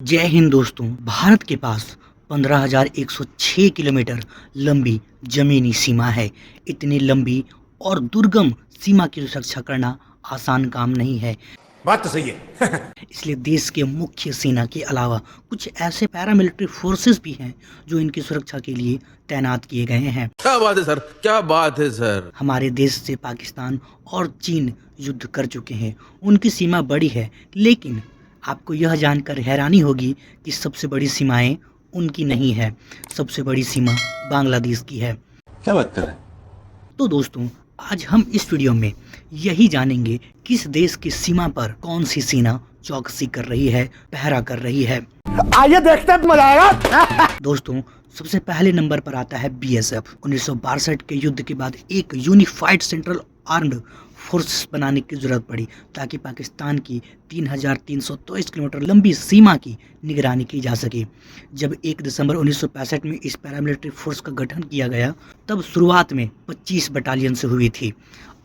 जय हिंद दोस्तों। भारत के पास 15,106 किलोमीटर लंबी जमीनी सीमा है। इतनी लंबी और दुर्गम सीमा की सुरक्षा करना आसान काम नहीं है। बात तो सही है। इसलिए देश के मुख्य सेना के अलावा कुछ ऐसे पैरामिलिट्री फोर्सेस भी हैं जो इनकी सुरक्षा के लिए तैनात किए गए हैं। क्या बात है सर, क्या बात है सर। हमारे देश से पाकिस्तान और चीन युद्ध कर चुके हैं, उनकी सीमा बड़ी है, लेकिन आपको यह जानकर हैरानी होगी कि सबसे बड़ी सीमाएं उनकी नहीं है। सबसे बड़ी सीमा बांग्लादेश की है। क्या बात कर रहे हैं? तो दोस्तों, आज हम इस वीडियो में यही जानेंगे किस देश की सीमा पर कौन सी सेना चौकसी कर रही है, पहरा कर रही है। आइए देखते हैं, मजा आएगा। दोस्तों, सबसे पहले नंबर पर आता है बीएसएफ। 1962 के युद्ध के बाद एक यूनिफाइड सेंट्रल आर्म्ड फोर्स बनाने की जरूरत पड़ी ताकि पाकिस्तान की 3,323 किलोमीटर लंबी सीमा की निगरानी की जा सके। जब 1 दिसंबर 1965 में इस पैरामिलिट्री फोर्स का गठन किया गया, तब शुरुआत में 25 बटालियन से हुई थी।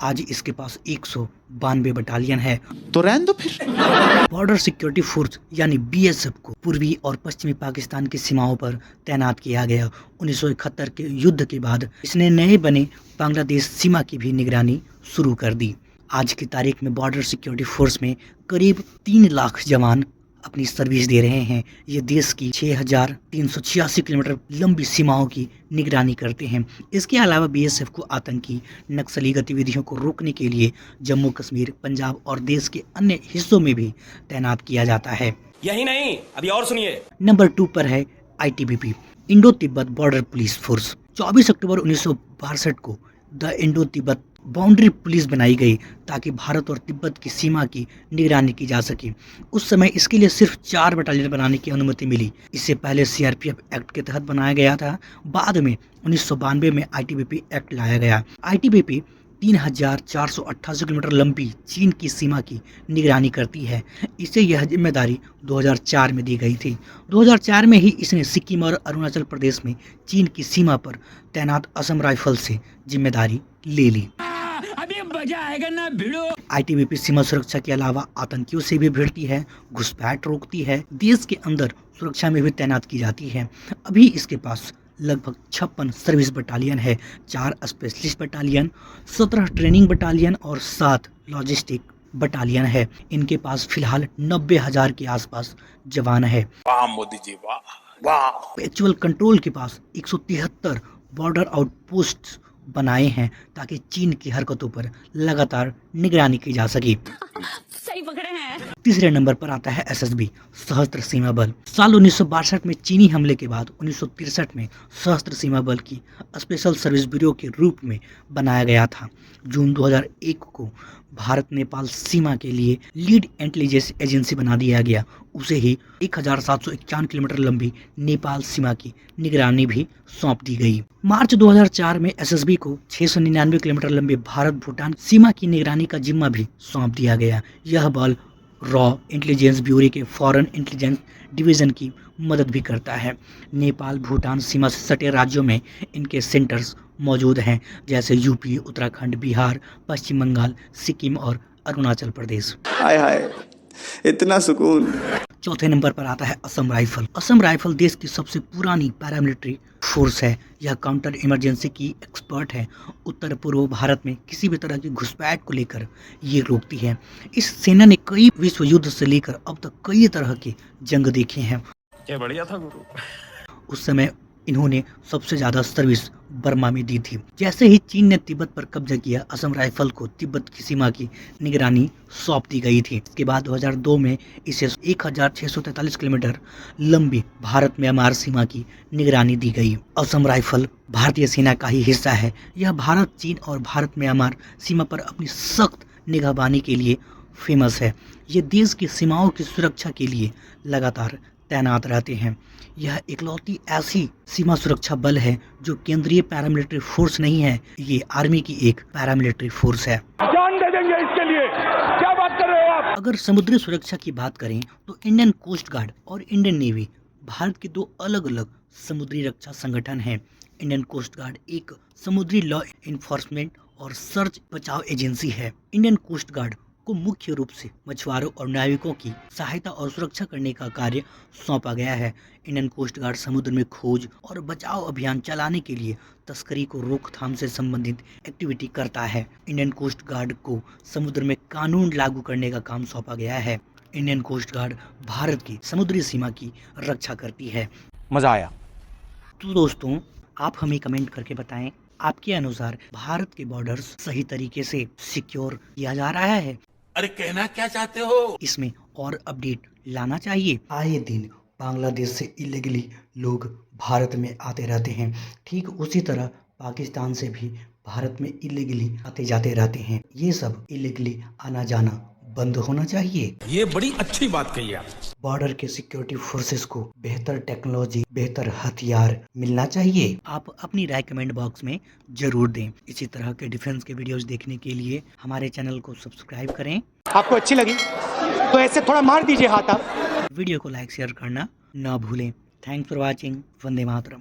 आज इसके पास 192 बटालियन है। तो रहने दो फिर। बॉर्डर सिक्योरिटी फोर्स यानी बीएसएफ को पूर्वी और पश्चिमी पाकिस्तान की सीमाओं पर तैनात किया गया। 1971 के युद्ध के बाद इसने नए बने बांग्लादेश सीमा की भी निगरानी शुरू कर दी। आज की तारीख में बॉर्डर सिक्योरिटी फोर्स में करीब 3 लाख जवान अपनी सर्विस दे रहे हैं। ये देश की 6,386 किलोमीटर लंबी सीमाओं की निगरानी करते हैं। इसके अलावा बीएसएफ को आतंकी नक्सली गतिविधियों को रोकने के लिए जम्मू कश्मीर, पंजाब और देश के अन्य हिस्सों में भी तैनात किया जाता है। यही नहीं, अभी और सुनिए। नंबर 2 पर है ITBP, Indo Tibet border police force. 24 अक्टूबर 1962 को the Indo Tibet boundary police बनाई गई ताकि भारत और तिब्बत की सीमा की निगरानी की जा सके। उस समय इसके लिए सिर्फ 4 बटालियन बनाने की अनुमति मिली। इससे पहले सीआरपीएफ एक्ट के तहत बनाया गया था। बाद में 1992 में आईटीबीपी एक्ट लाया गया। आईटीबीपी 3,488 किलोमीटर लंबी चीन की सीमा की निगरानी करती है। इसे यह जिम्मेदारी 2004 में दी गई थी। 2004 में ही इसने सिक्किम और अरुणाचल प्रदेश में चीन की सीमा पर तैनात असम राइफल से जिम्मेदारी ले ली। अभी मजा आएगा ना भिड़ो। आईटीबीपी सीमा सुरक्षा के अलावा आतंकियों से भी भिड़ती है, घुसपैठ रोकती है, देश के अंदर सुरक्षा में भी तैनात की जाती है। अभी इसके पास लगभग 56 सर्विस बटालियन है, 4 स्पेशलिस्ट बटालियन, 17 ट्रेनिंग बटालियन और 7 लॉजिस्टिक बटालियन है। इनके पास फिलहाल 90,000 के आसपास जवान है। वाह मोदी जी, वाह वाह। एक्चुअल कंट्रोल के पास 173 बॉर्डर आउटपोस्ट बनाए हैं ताकि चीन की हरकतों पर लगातार निगरानी की जा सके। सही पकड़े हैं। तीसरे नंबर पर आता है एसएसबी, सशस्त्र सीमा बल। साल 1962 में चीनी हमले के बाद 1963 में सशस्त्र सीमा बल की स्पेशल सर्विस ब्यूरो के रूप में बनाया गया था। जून 2001 को भारत नेपाल सीमा के लिए लीड इंटेलिजेंस एजेंसी बना दिया गया। उसे ही 1,751 किलोमीटर लंबी नेपाल सीमा की निगरानी भी सौंप दी गई। मार्च 2004 में एसएसबी को 699 किलोमीटर लंबी भारत भूटान सीमा की निगरानी का जिम्मा भी सौंप दिया गया। यह बल रॉ इंटेलिजेंस ब्यूरो के फॉरेन इंटेलिजेंस डिवीजन की मदद भी करता है। नेपाल भूटान सीमा से सटे राज्यों में इनके सेंटर्स मौजूद हैं, जैसे यूपी, उत्तराखंड, बिहार, पश्चिम बंगाल, सिक्किम और अरुणाचल प्रदेश। हाय हाय, इतना सुकून। चौथे नंबर पर आता है असम राइफल। असम राइफल देश की सबसे पुरानी पैरामिलिट्री फोर्स है। यह काउंटर इमरजेंसी की एक्सपर्ट है। उत्तर पूर्व भारत में किसी भी तरह की घुसपैठ को लेकर ये रोकती है। इस सेना ने कई विश्व युद्ध से लेकर अब तक कई तरह के जंग देखे हैं। क्या बढ़िया था गुरु। उस समय इन्होंने सबसे ज्यादा सर्विस बर्मा में दी थी। जैसे ही चीन ने तिब्बत पर कब्जा किया, असम राइफल को तिब्बत की सीमा की निगरानी सौंप दी गई थी। इसके बाद 2002 में इसे 1,643 किलोमीटर लंबी भारत म्यांमार सीमा की निगरानी दी गई। असम राइफल भारतीय सेना का ही हिस्सा है। यह भारत, चीन और भारत म्यांमार सीमा पर अपनी सख्त निगहबानी के लिए फेमस है। ये देश की सीमाओं की सुरक्षा के लिए लगातार तैनात रहते हैं। यह इकलौती ऐसी सीमा सुरक्षा बल है जो केंद्रीय पैरामिलिट्री फोर्स नहीं है, ये आर्मी की एक पैरामिलिट्री फोर्स है। जान दे देंगे इसके लिए। क्या बात कर रहे हो आप? अगर समुद्री सुरक्षा की बात करें तो इंडियन कोस्ट गार्ड और इंडियन नेवी भारत के 2 अलग अलग समुद्री रक्षा संगठन हैं। इंडियन कोस्ट गार्ड एक समुद्री लॉ इन्फोर्समेंट और सर्च बचाव एजेंसी है। इंडियन कोस्ट गार्ड को मुख्य रूप से मछुआरों और नाविकों की सहायता और सुरक्षा करने का कार्य सौंपा गया है। इंडियन कोस्ट गार्ड समुद्र में खोज और बचाव अभियान चलाने के लिए तस्करी को रोकथाम से संबंधित एक्टिविटी करता है। इंडियन कोस्ट गार्ड को समुद्र में कानून लागू करने का काम सौंपा गया है। इंडियन कोस्ट गार्ड भारत की समुद्री सीमा की रक्षा करती है। मजा आया। तो दोस्तों, आप हमें कमेंट करके बताएं, आपके अनुसार भारत के बॉर्डर्स सही तरीके से सिक्योर किया जा रहा है? अरे कहना क्या चाहते हो? इसमें और अपडेट लाना चाहिए। आए दिन बांग्लादेश से इलीगली लोग भारत में आते रहते हैं, ठीक उसी तरह पाकिस्तान से भी भारत में इलीगली आते जाते रहते हैं। ये सब इलीगली आना जाना बंद होना चाहिए। ये बड़ी अच्छी बात कही आप। बॉर्डर के सिक्योरिटी फोर्सेस को बेहतर टेक्नोलॉजी, बेहतर हथियार मिलना चाहिए। आप अपनी राय कमेंट बॉक्स में जरूर दें। इसी तरह के डिफेंस के वीडियोस देखने के लिए हमारे चैनल को सब्सक्राइब करें। आपको अच्छी लगी तो ऐसे थोड़ा मार दीजिए हाथ आप। वीडियो को लाइक शेयर करना ना भूलें। Thanks for watching. Vande Mataram.